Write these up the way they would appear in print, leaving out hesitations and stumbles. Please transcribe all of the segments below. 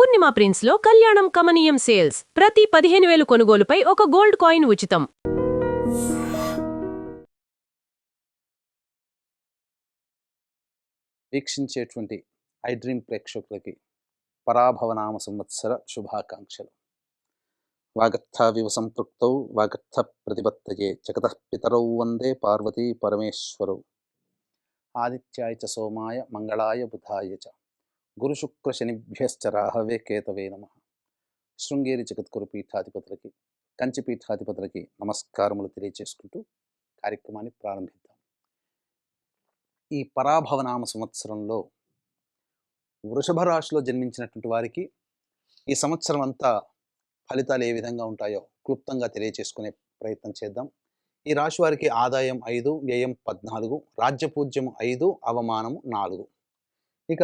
పూర్ణిమ ప్రిన్స్లో కళ్యాణం కమనీయం సేల్స్. ప్రతి 15,000 కొనుగోలుపై ఒక గోల్డ్ కాయిన్ ఉచితం. వీక్షించేటువంటి ఐ డ్రీమ్ ప్రేక్షకులకి పరాభవనామ సంవత్సర శుభాకాంక్షలు. వాగర్థావివ సంపృక్తౌ వాగర్థ ప్రతిపత్తయే జగతః పితరౌ వందే పార్వతీ పరమేశ్వరౌ. ఆదిత్యాయ చ సోమాయ మంగళాయ బుధాయ చ గురుశుక్ర శనిభ్యశ్చ రాహవే కేతవే నమః. శృంగేరి జగద్గురు పీఠాధిపతులకి, కంచి పీఠాధిపతులకి నమస్కారములు తెలియజేసుకుంటూ కార్యక్రమాన్ని ప్రారంభిద్దాం. ఈ పరాభవనామ సంవత్సరంలో వృషభ రాశిలో జన్మించినటువంటి వారికి ఈ సంవత్సరం అంతా ఫలితాలు ఏ విధంగా ఉంటాయో క్లుప్తంగా తెలియజేసుకునే ప్రయత్నం చేద్దాం. ఈ రాశి వారికి ఆదాయం 5, వ్యయం 14, రాజ్యపూజ్యం 5, అవమానం 4. ఇక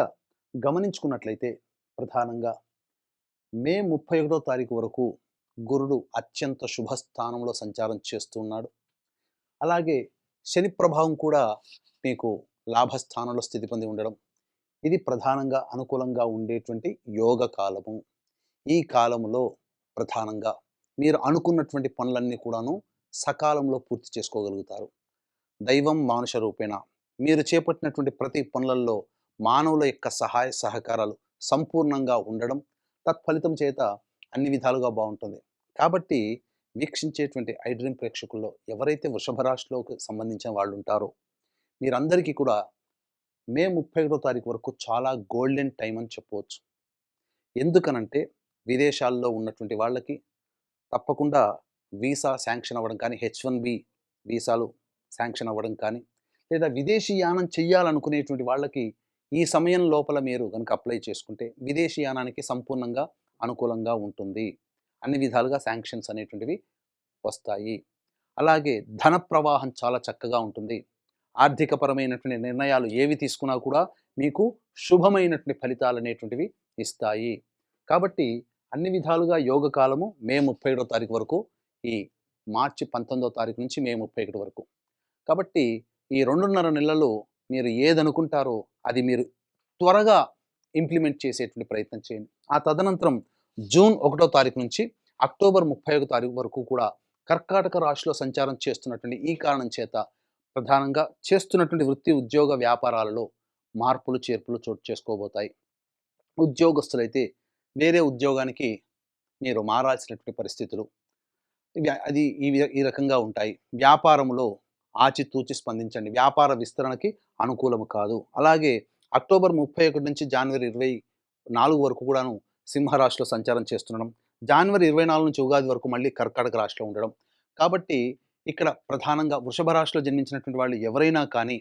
గమనించుకున్నట్లయితే ప్రధానంగా మే 31వ తారీఖు వరకు గురుడు అత్యంత శుభస్థానంలో సంచారం చేస్తూ ఉన్నాడు. అలాగే శని ప్రభావం కూడా మీకు లాభస్థానంలో స్థితి పొంది ఉండడం, ఇది ప్రధానంగా అనుకూలంగా ఉండేటువంటి యోగ కాలము. ఈ కాలంలో ప్రధానంగా మీరు అనుకున్నటువంటి పనులన్నీ కూడాను సకాలంలో పూర్తి చేసుకోగలుగుతారు. దైవం మానుష రూపేణ మీరు చేపట్టినటువంటి ప్రతి పనులలో మానవుల యొక్క సహాయ సహకారాలు సంపూర్ణంగా ఉండడం, తత్ఫలితం చేత అన్ని విధాలుగా బాగుంటుంది. కాబట్టి వీక్షించేటువంటి ఐ డ్రీమ్ ప్రేక్షకుల్లో ఎవరైతే వృషభ రాశిలోకి సంబంధించిన వాళ్ళు ఉంటారో మీరందరికీ కూడా మే 31వ తారీఖు వరకు చాలా గోల్డెన్ టైం అని చెప్పవచ్చు. ఎందుకనంటే విదేశాల్లో ఉన్నటువంటి వాళ్ళకి తప్పకుండా వీసా శాంక్షన్ అవ్వడం కానీ, H1B వీసాలు శాంక్షన్ అవ్వడం కానీ, లేదా విదేశీయానం చెయ్యాలనుకునేటువంటి వాళ్ళకి ఈ సమయం లోపల మీరు కనుక అప్లై చేసుకుంటే విదేశీయానానికి సంపూర్ణంగా అనుకూలంగా ఉంటుంది. అన్ని విధాలుగా శాంక్షన్స్ అనేటువంటివి వస్తాయి. అలాగే ధన ప్రవాహం చాలా చక్కగా ఉంటుంది. ఆర్థికపరమైనటువంటి నిర్ణయాలు ఏవి తీసుకున్నా కూడా మీకు శుభమైనటువంటి ఫలితాలు అనేటువంటివి ఇస్తాయి. కాబట్టి అన్ని విధాలుగా యోగ కాలము మే 31వ తారీఖు వరకు, ఈ మార్చి 19వ తారీఖు నుంచి మే 31 వరకు. కాబట్టి ఈ 2.5 నెలలు మీరు ఏదనుకుంటారో అది మీరు త్వరగా ఇంప్లిమెంట్ చేసేటువంటి ప్రయత్నం చేయండి. ఆ తదనంతరం జూన్ 1వ తారీఖు నుంచి అక్టోబర్ 31వ తారీఖు వరకు కూడా కర్కాటక రాశిలో సంచారం చేస్తున్నటువంటి ఈ కారణం చేత ప్రధానంగా చేస్తున్నటువంటి వృత్తి ఉద్యోగ వ్యాపారాలలో మార్పులు చేర్పులు చోటు చేసుకోబోతాయి. ఉద్యోగస్తులైతే వేరే ఉద్యోగానికి మీరు మారాల్సినటువంటి పరిస్థితులు అది ఈ రకంగా ఉంటాయి. వ్యాపారంలో ఆచితూచి స్పందించండి. వ్యాపార విస్తరణకి అనుకూలము కాదు. అలాగే అక్టోబర్ 31 నుంచి జనవరి 24 వరకు కూడాను సింహరాశిలో సంచారం చేస్తుండడం, జనవరి 24 నుంచి ఉగాది వరకు మళ్ళీ కర్కాటక రాశిలో ఉండడం. కాబట్టి ఇక్కడ ప్రధానంగా వృషభ రాశిలో జన్మించినటువంటి వాళ్ళు ఎవరైనా కానీ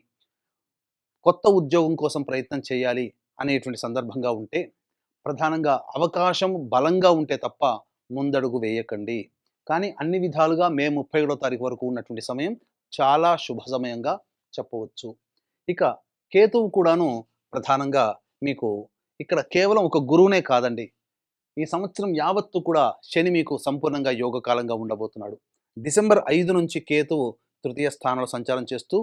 కొత్త ఉద్యోగం కోసం ప్రయత్నం చేయాలి అనేటువంటి సందర్భంగా ఉంటే ప్రధానంగా అవకాశం బలంగా ఉంటే తప్ప ముందడుగు వేయకండి. కానీ అన్ని విధాలుగా మే 31వ తారీఖు వరకు ఉన్నటువంటి సమయం చాలా శుభ సమయంగా చెప్పవచ్చు. ఇక కేతువు కూడాను ప్రధానంగా మీకు ఇక్కడ కేవలం ఒక గురువునే కాదండి, ఈ సంవత్సరం యావత్తు కూడా శని మీకు సంపూర్ణంగా యోగకాలంగా ఉండబోతున్నాడు. డిసెంబర్ 5 నుంచి కేతువు తృతీయ స్థానంలో సంచారం చేస్తూ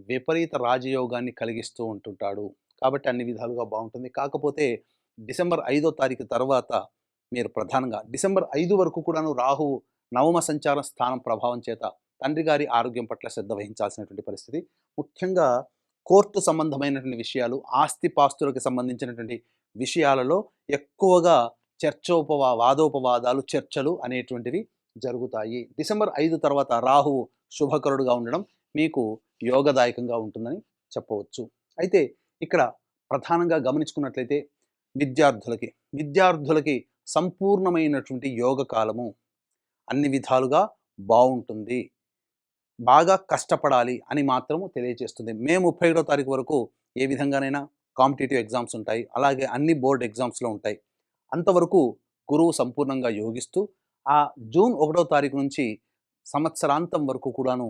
విపరీత రాజయోగాన్ని కలిగిస్తూ ఉంటుంటాడు. కాబట్టి అన్ని విధాలుగా బాగుంటుంది. కాకపోతే డిసెంబర్ 5వ తారీఖు తర్వాత మీరు ప్రధానంగా డిసెంబర్ 5 వరకు కూడాను రాహువు నవమ సంచార స్థానం ప్రభావం చేత తండ్రి గారి ఆరోగ్యం పట్ల శ్రద్ధ వహించాల్సినటువంటి పరిస్థితి. ముఖ్యంగా కోర్టు సంబంధమైనటువంటి విషయాలు, ఆస్తిపాస్తులకు సంబంధించినటువంటి విషయాలలో ఎక్కువగా వాదోపవాదాలు, చర్చలు అనేటువంటివి జరుగుతాయి. డిసెంబర్ 5 తర్వాత రాహువు శుభకరుడుగా ఉండడం మీకు యోగదాయకంగా ఉంటుందని చెప్పవచ్చు. అయితే ఇక్కడ ప్రధానంగా గమనించుకున్నట్లయితే విద్యార్థులకి సంపూర్ణమైనటువంటి యోగ కాలము. అన్ని విధాలుగా బాగుంటుంది. బాగా కష్టపడాలి అని మాత్రము తెలియజేస్తుంది. మే 31వ తారీఖు వరకు ఏ విధంగానైనా కాంపిటేటివ్ ఎగ్జామ్స్ ఉంటాయి. అలాగే అన్ని బోర్డ్ ఎగ్జామ్స్లో ఉంటాయి. అంతవరకు గురువు సంపూర్ణంగా యోగిస్తూ ఆ జూన్ 1వ తారీఖు నుంచి సంవత్సరాంతం వరకు కూడాను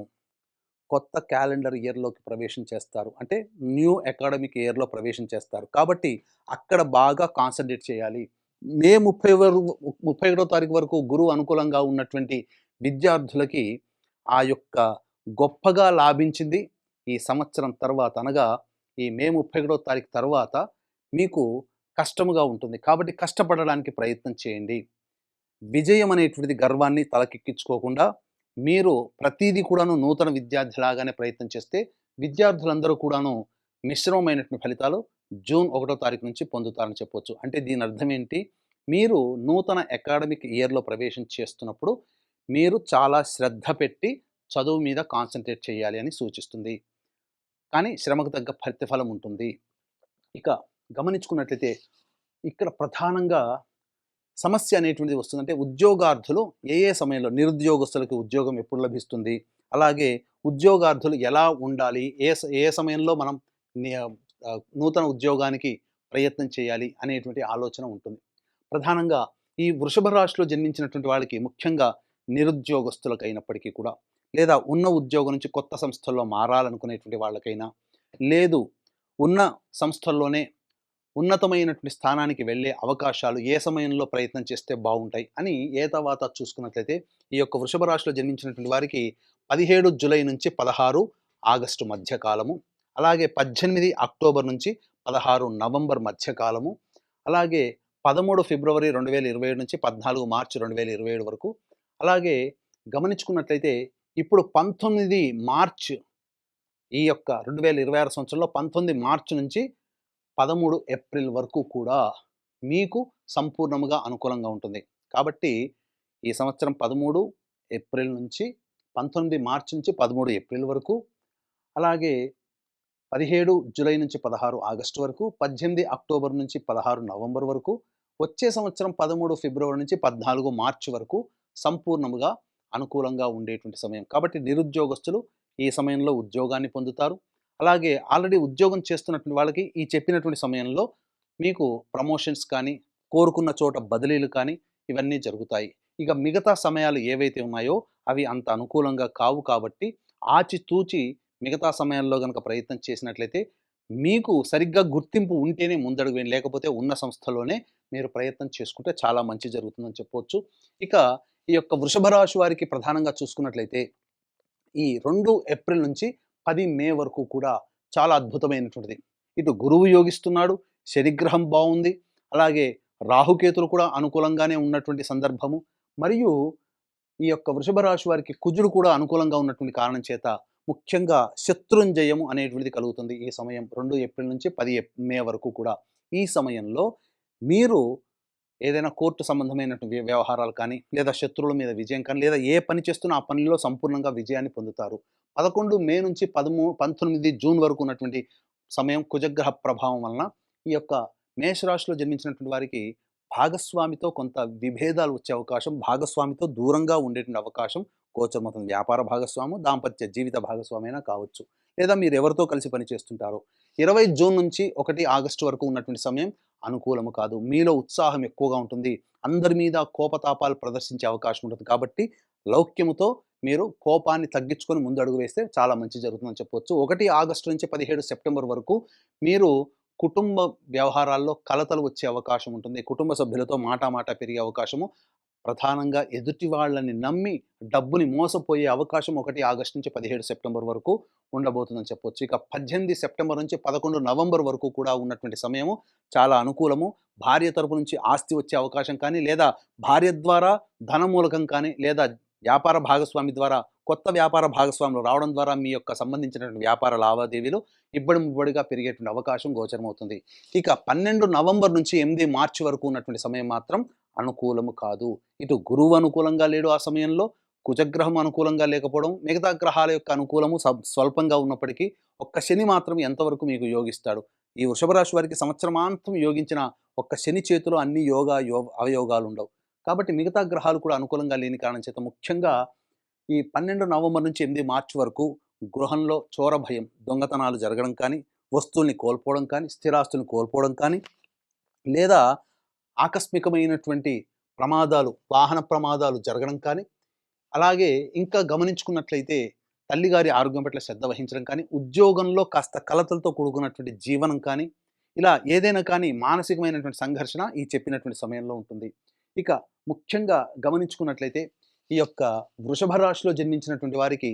కొత్త క్యాలెండర్ ఇయర్లోకి ప్రవేశం చేస్తారు. అంటే న్యూ అకాడమిక్ ఇయర్లో ప్రవేశం చేస్తారు. కాబట్టి అక్కడ బాగా కాన్సన్ట్రేట్ చేయాలి. మే 31వ తారీఖు వరకు గురువు అనుకూలంగా ఉన్నటువంటి విద్యార్థులకి ఆ యొక్క గొప్పగా లాభించింది ఈ సంవత్సరం తర్వాత, అనగా ఈ మే 31వ తారీఖు తర్వాత మీకు కష్టముగా ఉంటుంది. కాబట్టి కష్టపడడానికి ప్రయత్నం చేయండి. విజయం అనేటువంటిది గర్వాన్ని తలకెక్కించుకోకుండా మీరు ప్రతీదీ కూడాను నూతన విద్యార్థిలాగానే ప్రయత్నం చేస్తే విద్యార్థులందరూ కూడాను మిశ్రమమైనటువంటి ఫలితాలు జూన్ 1వ తారీఖు నుంచి పొందుతారని చెప్పొచ్చు. అంటే దీని అర్థం ఏంటి? మీరు నూతన అకాడమిక్ ఇయర్‌లో ప్రవేశం చేస్తున్నప్పుడు మీరు చాలా శ్రద్ధ పెట్టి చదువు మీద కాన్సంట్రేట్ చేయాలి అని సూచిస్తుంది. కానీ శ్రమకు తగ్గ ప్రతిఫలం ఉంటుంది. ఇక గమనించుకున్నట్లయితే ఇక్కడ ప్రధానంగా సమస్య అనేటువంటిది వస్తుందంటే ఉద్యోగార్థులు ఏ సమయంలో నిరుద్యోగస్తులకు ఉద్యోగం ఎప్పుడు లభిస్తుంది? అలాగే ఉద్యోగార్థులు ఎలా ఉండాలి? ఏ సమయంలో మనం నూతన ఉద్యోగానికి ప్రయత్నం చేయాలి అనేటువంటి ఆలోచన ఉంటుంది. ప్రధానంగా ఈ వృషభ రాశిలో జన్మించినటువంటి వాళ్ళకి ముఖ్యంగా నిరుద్యోగస్తులకైనప్పటికీ కూడా, లేదా ఉన్న ఉద్యోగం నుంచి కొత్త సంస్థల్లో మారాలనుకునేటువంటి వాళ్ళకైనా, లేదు ఉన్న సంస్థల్లోనే ఉన్నతమైనటువంటి స్థానానికి వెళ్ళే అవకాశాలు ఏ సమయంలో ప్రయత్నం చేస్తే బాగుంటాయి అని ఏతావాతా చూసుకున్నట్లయితే ఈ యొక్క వృషభ రాశిలో జన్మించినటువంటి వారికి 17 జూలై నుంచి 16 ఆగస్టు మధ్య కాలము, అలాగే 18 అక్టోబర్ నుంచి 16 నవంబర్ మధ్య కాలము, అలాగే 13 ఫిబ్రవరి 2027 నుంచి 14 మార్చి 2027 వరకు, అలాగే గమనించుకున్నట్లయితే ఇప్పుడు 19 మార్చ్ ఈ యొక్క 2026 సంవత్సరంలో 19 మార్చి నుంచి 13 ఏప్రిల్ వరకు కూడా మీకు సంపూర్ణముగా అనుకూలంగా ఉంటుంది. కాబట్టి ఈ సంవత్సరం 13 ఏప్రిల్ నుంచి 19 మార్చి నుంచి 13 ఏప్రిల్ వరకు, అలాగే 17 జూలై నుంచి 16 ఆగస్టు వరకు, 18 అక్టోబర్ నుంచి 16 నవంబర్ వరకు, వచ్చే సంవత్సరం 13 ఫిబ్రవరి నుంచి 14 మార్చి వరకు సంపూర్ణముగా అనుకూలంగా ఉండేటువంటి సమయం. కాబట్టి నిరుద్యోగస్తులు ఈ సమయంలో ఉద్యోగాన్ని పొందుతారు. అలాగే ఆల్రెడీ ఉద్యోగం చేస్తున్నటువంటి వాళ్ళకి ఈ చెప్పినటువంటి సమయంలో మీకు ప్రమోషన్స్ కానీ, కోరుకున్న చోట బదిలీలు కానీ ఇవన్నీ జరుగుతాయి. ఇక మిగతా సమయాలు ఏవైతే ఉన్నాయో అవి అంత అనుకూలంగా కావు కాబట్టి ఆచితూచి మిగతా సమయాల్లో గనక ప్రయత్నం చేసినట్లయితే మీకు సరిగ్గా గుర్తింపు ఉంటేనే ముందడుగు వేయండి. లేకపోతే ఉన్న సంస్థలోనే మీరు ప్రయత్నం చేసుకుంటే చాలా మంచి జరుగుతుందని చెప్పొచ్చు. ఇక ఈ యొక్క వృషభ రాశి వారికి ప్రధానంగా చూసుకున్నట్లయితే ఈ 2 ఏప్రిల్ నుంచి 10 మే వరకు కూడా చాలా అద్భుతమైనటువంటిది. ఇటు గురువు యోగిస్తున్నాడు, శనిగ్రహం బావుంది, అలాగే రాహుకేతులు కూడా అనుకూలంగానే ఉన్నటువంటి సందర్భము, మరియు ఈ యొక్క వృషభ రాశి వారికి కుజుడు కూడా అనుకూలంగా ఉన్నటువంటి కారణం చేత ముఖ్యంగా శత్రుంజయము అనేటువంటిది కలుగుతుంది ఈ సమయం 2 ఏప్రిల్ నుంచి 10 మే వరకు కూడా. ఈ సమయంలో మీరు ఏదైనా కోర్టు సంబంధమైనటువంటి వ్యవహారాలు కానీ, లేదా శత్రువుల మీద విజయం కానీ, లేదా ఏ పని చేస్తున్నా ఆ పనిలో సంపూర్ణంగా విజయాన్ని పొందుతారు. 11 మే నుంచి 19 జూన్ వరకు ఉన్నటువంటి సమయం కుజగ్రహ ప్రభావం వలన ఈ యొక్క మేషరాశిలో జన్మించినటువంటి వారికి భాగస్వామితో కొంత విభేదాలు వచ్చే అవకాశం, భాగస్వామితో దూరంగా ఉండేటువంటి అవకాశం గోచరమవుతుంది. వ్యాపార భాగస్వాము, దాంపత్య జీవిత భాగస్వామి అయినా కావచ్చు. లేదా మీరు ఎవరితో కలిసి పనిచేస్తుంటారో. 20 జూన్ నుంచి 1 ఆగస్టు వరకు ఉన్నటువంటి సమయం అనుకూలము కాదు. మీలో ఉత్సాహం ఎక్కువగా ఉంటుంది. అందరి మీద కోపతాపాలు ప్రదర్శించే అవకాశం ఉంటుంది. కాబట్టి లౌక్యముతో మీరు కోపాన్ని తగ్గించుకొని ముందు అడుగు వేస్తే చాలా మంచి జరుగుతుందని చెప్పొచ్చు. 1 ఆగస్టు నుంచి 17 సెప్టెంబర్ వరకు మీరు కుటుంబ వ్యవహారాల్లో కలతలు వచ్చే అవకాశం ఉంటుంది. కుటుంబ సభ్యులతో మాట పెరిగే అవకాశము, ప్రధానంగా ఎదుటి వాళ్ళని నమ్మి డబ్బుని మోసపోయే అవకాశం 1 ఆగస్టు నుంచి 17 సెప్టెంబర్ వరకు ఉండబోతుందని చెప్పొచ్చు. ఇక 18 సెప్టెంబర్ నుంచి 11 నవంబర్ వరకు కూడా ఉన్నటువంటి సమయము చాలా అనుకూలము. భార్య తరపు నుంచి ఆస్తి వచ్చే అవకాశం కానీ, లేదా భార్య ద్వారా ధనమూలకం కానీ, లేదా వ్యాపార భాగస్వామి ద్వారా కొత్త వ్యాపార భాగస్వాములు రావడం ద్వారా మీ యొక్క సంబంధించినటువంటి వ్యాపార లావాదేవీలు ఇబ్బడిముబ్బడిగా పెరిగేటువంటి అవకాశం గోచరమవుతుంది. ఇక 12 నవంబర్ నుంచి 8 మార్చి వరకు ఉన్నటువంటి సమయం మాత్రం అనుకూలము కాదు. ఇటు గురువు అనుకూలంగా లేడు ఆ సమయంలో, కుజగ్రహం అనుకూలంగా లేకపోవడం, మిగతా గ్రహాల యొక్క అనుకూలము స్వల్పంగా ఉన్నప్పటికీ ఒక్క శని మాత్రం ఎంతవరకు మీకు యోగిస్తాడు. ఈ వృషభ రాశి వారికి సంవత్సరమాంతం యోగించిన ఒక్క శని చేతిలో అన్ని అవయోగాలు ఉండవు. కాబట్టి మిగతా గ్రహాలు కూడా అనుకూలంగా లేని కారణం చేత ముఖ్యంగా ఈ 12 నవంబర్ నుంచి 8 మార్చి వరకు గృహంలో చోర భయం, దొంగతనాలు జరగడం కానీ, వస్తువుల్ని కోల్పోవడం కానీ, స్థిరాస్తుల్ని కోల్పోవడం కానీ, లేదా ఆకస్మికమైనటువంటి ప్రమాదాలు, వాహన ప్రమాదాలు జరగడం కానీ, అలాగే ఇంకా గమనించుకున్నట్లయితే తల్లిగారి ఆరోగ్యం పట్ల శ్రద్ధ వహించడం కానీ, ఉద్యోగంలో కాస్త కలతలతో కూడుకున్నటువంటి జీవనం కానీ, ఇలా ఏదైనా కానీ మానసికమైనటువంటి సంఘర్షణ ఈ చెప్పినటువంటి సమయంలో ఉంటుంది. ఇక ముఖ్యంగా గమనించుకున్నట్లయితే ఈ యొక్క వృషభ రాశిలో జన్మించినటువంటి వారికి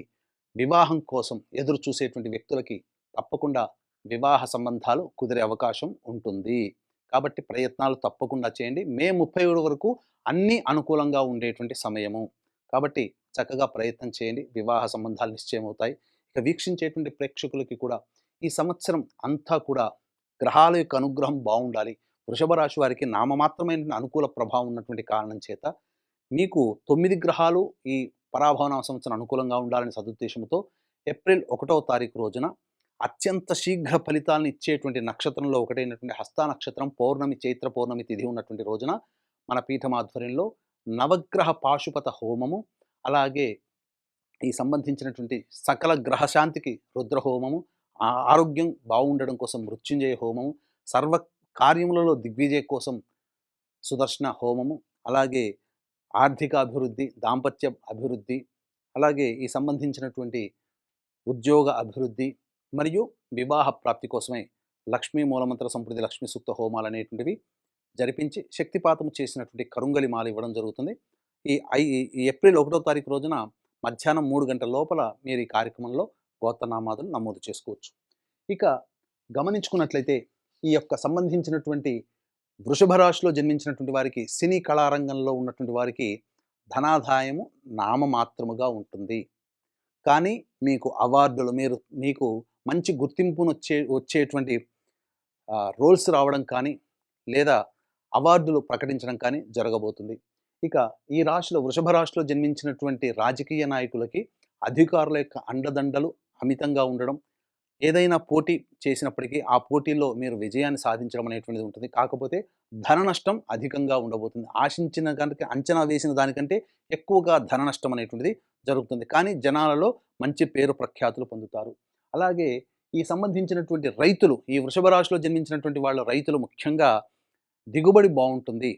వివాహం కోసం ఎదురు చూసేటువంటి వ్యక్తులకి తప్పకుండా వివాహ సంబంధాలు కుదిరే అవకాశం ఉంటుంది. కాబట్టి ప్రయత్నాలు తప్పకుండా చేయండి. మే 31 వరకు అన్నీ అనుకూలంగా ఉండేటువంటి సమయము. కాబట్టి చక్కగా ప్రయత్నం చేయండి. వివాహ సంబంధాలు నిశ్చయమవుతాయి. ఇక వీక్షించేటువంటి ప్రేక్షకులకి కూడా ఈ సంవత్సరం అంతా కూడా గ్రహాల యొక్క అనుగ్రహం బావుండాలి. వృషభ రాశి వారికి నామమాత్రమైన అనుకూల ప్రభావం ఉన్నటువంటి కారణం చేత మీకు 9 గ్రహాలు ఈ పరాభవనామ సంవత్సరం అనుకూలంగా ఉండాలని సదుద్దేశంతో ఏప్రిల్ 1వ తారీఖు రోజున అత్యంత శీఘ్ర ఫలితాలను ఇచ్చేటువంటి నక్షత్రంలో ఒకటైనటువంటి హస్త నక్షత్రం పౌర్ణమి చైత్ర పౌర్ణమి తిథి ఉన్నటువంటి రోజున మన పీఠం ఆధ్వర్యంలో నవగ్రహ పాశుపత హోమము, అలాగే ఈ సంబంధించినటువంటి సకల గ్రహశాంతికి రుద్ర హోమము, ఆరోగ్యం బాగుండడం కోసం మృత్యుంజయ హోమము, సర్వ కార్యములలో దిగ్విజయ కోసం సుదర్శన హోమము, అలాగే ఆర్థిక అభివృద్ధి, దాంపత్య అభివృద్ధి, అలాగే ఈ సంబంధించినటువంటి ఉద్యోగ అభివృద్ధి మరియు వివాహ ప్రాప్తి కోసమే లక్ష్మీ మూలమంత్ర సంప్రది లక్ష్మీ సూక్త హోమాలు అనేటువంటివి జరిపించి శక్తిపాతము చేసినటువంటి కరుంగలి మాల ఇవ్వడం జరుగుతుంది. ఈ ఏప్రిల్ 1వ తారీఖు రోజున మధ్యాహ్నం 3 గంటల లోపల మీరు ఈ కార్యక్రమంలో గోత్రనామాదులు నమోదు చేసుకోవచ్చు. ఇక గమనించుకున్నట్లయితే ఈ యొక్క సంబంధించినటువంటి వృషభ రాశిలో జన్మించినటువంటి వారికి సినీ కళారంగంలో ఉన్నటువంటి వారికి ధనాదాయము నామమాత్రముగా ఉంటుంది. కానీ మీకు అవార్డులు మీకు మంచి గుర్తింపును వచ్చేటువంటి రోల్స్ రావడం కానీ లేదా అవార్డులు ప్రకటించడం కానీ జరగబోతుంది. ఇక ఈ రాశిలో వృషభ రాశిలో జన్మించినటువంటి రాజకీయ నాయకులకి అధికారుల యొక్క అండదండలు అమితంగా ఉండడం, ఏదైనా పోటీ చేసినప్పటికీ ఆ పోటీల్లో మీరు విజయాన్ని సాధించడం అనేటువంటిది ఉంటుంది. కాకపోతే ధన నష్టం అధికంగా ఉండబోతుంది. ఆశించిన దానికి అంచనా వేసిన దానికంటే ఎక్కువగా ధన నష్టం అనేటువంటిది జరుగుతుంది. కానీ జనాలలో మంచి పేరు ప్రఖ్యాతులు పొందుతారు. అలాగే ఈ సంబంధించినటువంటి రైతులు, ఈ వృషభ రాశిలో జన్మించినటువంటి వాళ్ళ రైతులు ముఖ్యంగా దిగుబడి బాగుంటుంది,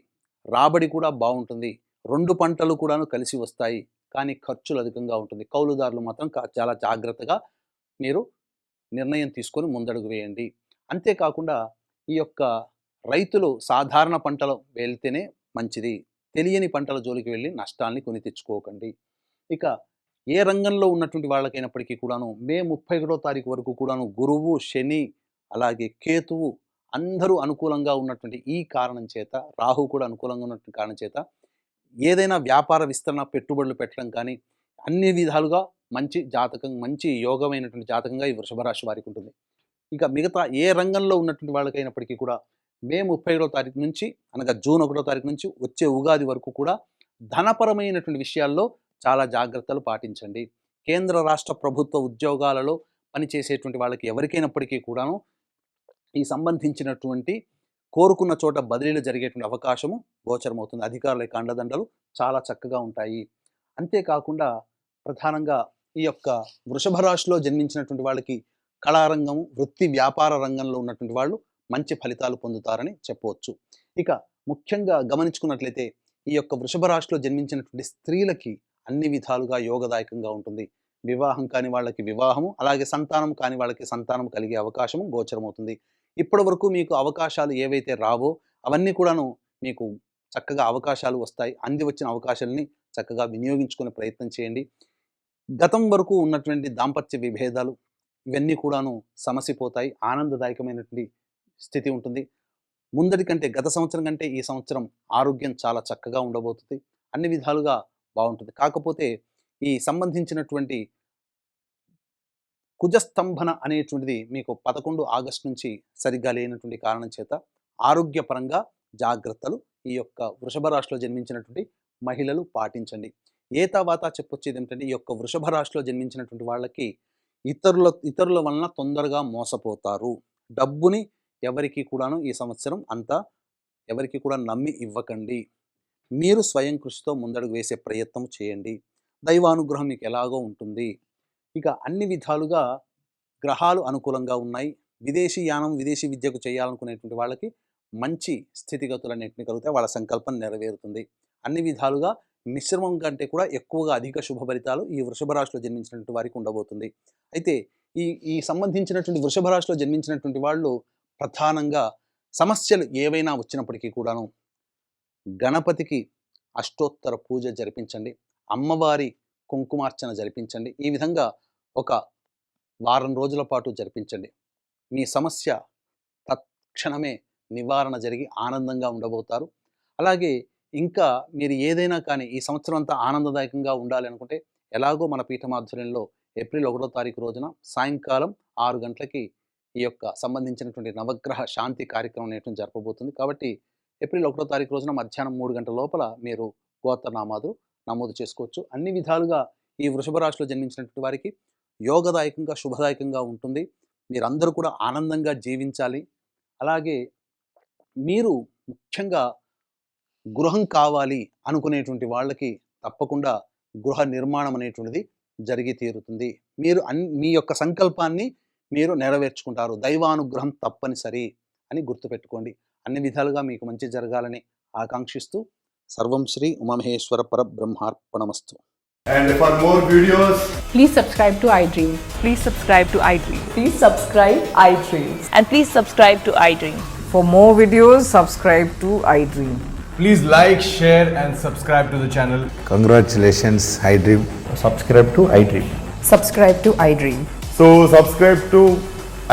రాబడి కూడా బాగుంటుంది, 2 పంటలు కూడాను కలిసి వస్తాయి. కానీ ఖర్చులు అధికంగా ఉంటుంది. కౌలుదారులు మాత్రం చాలా జాగ్రత్తగా మీరు నిర్ణయం తీసుకొని ముందడుగు వేయండి. అంతేకాకుండా ఈ యొక్క రైతులు సాధారణ పంటలు వెళ్తేనే మంచిది. తెలియని పంటల జోలికి వెళ్ళి నష్టాల్ని కొని తెచ్చుకోకండి. ఇక ఏ రంగంలో ఉన్నటువంటి వాళ్ళకైనప్పటికీ కూడాను మే 31వ తారీఖు వరకు కూడాను గురువు, శని, అలాగే కేతువు అందరూ అనుకూలంగా ఉన్నటువంటి ఈ కారణం చేత, రాహు కూడా అనుకూలంగా ఉన్నటువంటి కారణం చేత ఏదైనా వ్యాపార విస్తరణ, పెట్టుబడులు పెట్టడం కానీ అన్ని విధాలుగా మంచి జాతకం, మంచి యోగమైనటువంటి జాతకంగా ఈ వృషభ రాశి వారికి ఉంటుంది. ఇక మిగతా ఏ రంగంలో ఉన్నటువంటి వాళ్ళకైనప్పటికీ కూడా మే 31వ తారీఖు నుంచి అనగా జూన్ 1వ తారీఖు నుంచి వచ్చే ఉగాది వరకు కూడా ధనపరమైనటువంటి విషయాల్లో చాలా జాగ్రత్తలు పాటించండి. కేంద్ర రాష్ట్ర ప్రభుత్వ ఉద్యోగాలలో పనిచేసేటువంటి వాళ్ళకి ఎవరికైనప్పటికీ కూడాను ఈ సంబంధించినటువంటి కోరుకున్న చోట బదిలీలు జరిగేటువంటి అవకాశము గోచరమవుతుంది. అధికారుల యొక్క అండదండలు చాలా చక్కగా ఉంటాయి. అంతేకాకుండా ప్రధానంగా ఈ యొక్క వృషభ రాశిలో జన్మించినటువంటి వాళ్ళకి కళారంగం, వృత్తి వ్యాపార రంగంలో ఉన్నటువంటి వాళ్ళు మంచి ఫలితాలు పొందుతారని చెప్పవచ్చు. ఇక ముఖ్యంగా గమనించుకున్నట్లయితే ఈ యొక్క వృషభ రాశిలో జన్మించినటువంటి స్త్రీలకి అన్ని విధాలుగా యోగదాయకంగా ఉంటుంది. వివాహం కాని వాళ్ళకి వివాహము, అలాగే సంతానం కాని వాళ్ళకి సంతానం కలిగే అవకాశము గోచరమవుతుంది. ఇప్పటి వరకు మీకు అవకాశాలు ఏవైతే రావో అవన్నీ కూడాను మీకు చక్కగా అవకాశాలు వస్తాయి. అంది వచ్చిన అవకాశాలని చక్కగా వినియోగించుకునే ప్రయత్నం చేయండి. గతం వరకు ఉన్నటువంటి దాంపత్య విభేదాలు ఇవన్నీ కూడాను సమసిపోతాయి. ఆనందదాయకమైనటువంటి స్థితి ఉంటుంది. ముందటి కంటే, గత సంవత్సరం కంటే ఈ సంవత్సరం ఆరోగ్యం చాలా చక్కగా ఉండబోతుంది. అన్ని విధాలుగా బాగుంటుంది. కాకపోతే ఈ సంబంధించినటువంటి కుజస్తంభన అనేటువంటిది మీకు 11 ఆగస్టు నుంచి సరిగ్గా లేనటువంటి కారణం చేత ఆరోగ్యపరంగా జాగ్రత్తలు ఈ యొక్క వృషభ రాశిలో జన్మించినటువంటి మహిళలు పాటించండి. ఏతావాత చెప్పొచ్చేది ఏమిటంటే, ఈ యొక్క వృషభ రాశిలో జన్మించినటువంటి వాళ్ళకి ఇతరుల వలన తొందరగా మోసపోతారు. డబ్బుని ఎవరికి కూడాను ఈ సంవత్సరం అంతా ఎవరికి కూడా నమ్మి ఇవ్వకండి. మీరు స్వయం కృషితో ముందడుగు వేసే ప్రయత్నం చేయండి. దైవానుగ్రహం మీకు ఎలాగో ఉంటుంది. ఇక అన్ని విధాలుగా గ్రహాలు అనుకూలంగా ఉన్నాయి. విదేశీ యానం, విదేశీ విద్యకు చేయాలనుకునేటువంటి వాళ్ళకి మంచి స్థితిగతులు అనేటివి కలుగుతాయి. వాళ్ళ సంకల్పం నెరవేరుతుంది. అన్ని విధాలుగా మిశ్రమం కంటే కూడా ఎక్కువగా అధిక శుభ ఫలితాలు ఈ వృషభ రాశిలో జన్మించినటువంటి వారికి ఉండబోతుంది. అయితే ఈ సంబంధించినటువంటి వృషభ రాశిలో జన్మించినటువంటి వాళ్ళు ప్రధానంగా సమస్యలు ఏవైనా వచ్చినప్పటికీ కూడాను గణపతికి అష్టోత్తర పూజ జరిపించండి. అమ్మవారి కుంకుమార్చన జరిపించండి. ఈ విధంగా ఒక వారం రోజుల పాటు జరిపించండి. మీ సమస్య తక్షణమే నివారణ జరిగి ఆనందంగా ఉండబోతారు. అలాగే ఇంకా మీరు ఏదైనా కానీ ఈ సంవత్సరం అంతా ఆనందదాయకంగా ఉండాలి అనుకుంటే ఎలాగో మన పీఠమాధ్వర్యంలో ఏప్రిల్ 1వ తారీఖు రోజున సాయంకాలం 6 గంటలకి ఈ యొక్క సంబంధించినటువంటి నవగ్రహ శాంతి కార్యక్రమం అనేటువంటి జరపబోతుంది. కాబట్టి ఏప్రిల్ 1వ తారీఖు రోజున మధ్యాహ్నం 3 గంటల లోపల మీరు గోత్రనామాలు నమోదు చేసుకోవచ్చు. అన్ని విధాలుగా ఈ వృషభ రాశిలో జన్మించినటువంటి వారికి యోగదాయకంగా శుభదాయకంగా ఉంటుంది. మీరందరూ కూడా ఆనందంగా జీవించాలి. అలాగే మీరు ముఖ్యంగా గృహం కావాలి అనుకునేటువంటి వాళ్ళకి తప్పకుండా గృహ నిర్మాణం అనేటువంటిది జరిగి తీరుతుంది. మీరు మీ యొక్క సంకల్పాన్ని మీరు నెరవేర్చుకుంటారు. దైవానుగ్రహం తప్పనిసరి అని గుర్తుపెట్టుకోండి. అన్ని విధాలుగా మీకు మంచి జరగాలని ఆకాంక్షిస్తూ సర్వం Shri Umamaheshwara పరబ్రహ్మార్పణమస్తు. And for more videos, Please subscribe to iDream. Please subscribe to iDream. Please subscribe iDream. And please subscribe to iDream. For more videos, subscribe to iDream. please like, share and subscribe to the channel. Congratulations, iDream. Subscribe to iDream. Subscribe to iDream. So subscribe to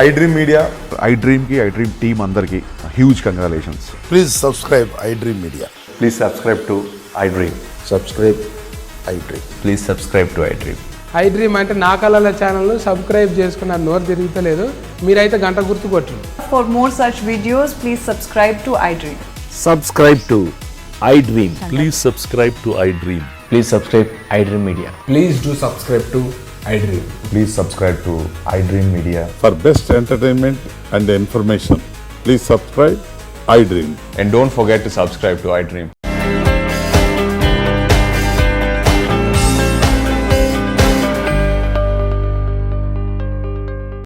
iDream Media. iDream की iDream team अंदर की huge congratulations. Please subscribe iDream Media. Please subscribe to iDream. Subscribe iDream. Please subscribe to iDream. iDream అంటే నా కళల channel subscribe చేసుకున్న నోరు తిరుగుతలేదు, మీరైతే గంట గుర్తు కొట్టండి. For more such videos, please subscribe to iDream. Subscribe to iDream. Please subscribe to iDream. Please subscribe iDream Media. Please do subscribe to iDream. Please subscribe to iDream Media. For best entertainment and information, please subscribe iDream. And don't forget to subscribe to iDream.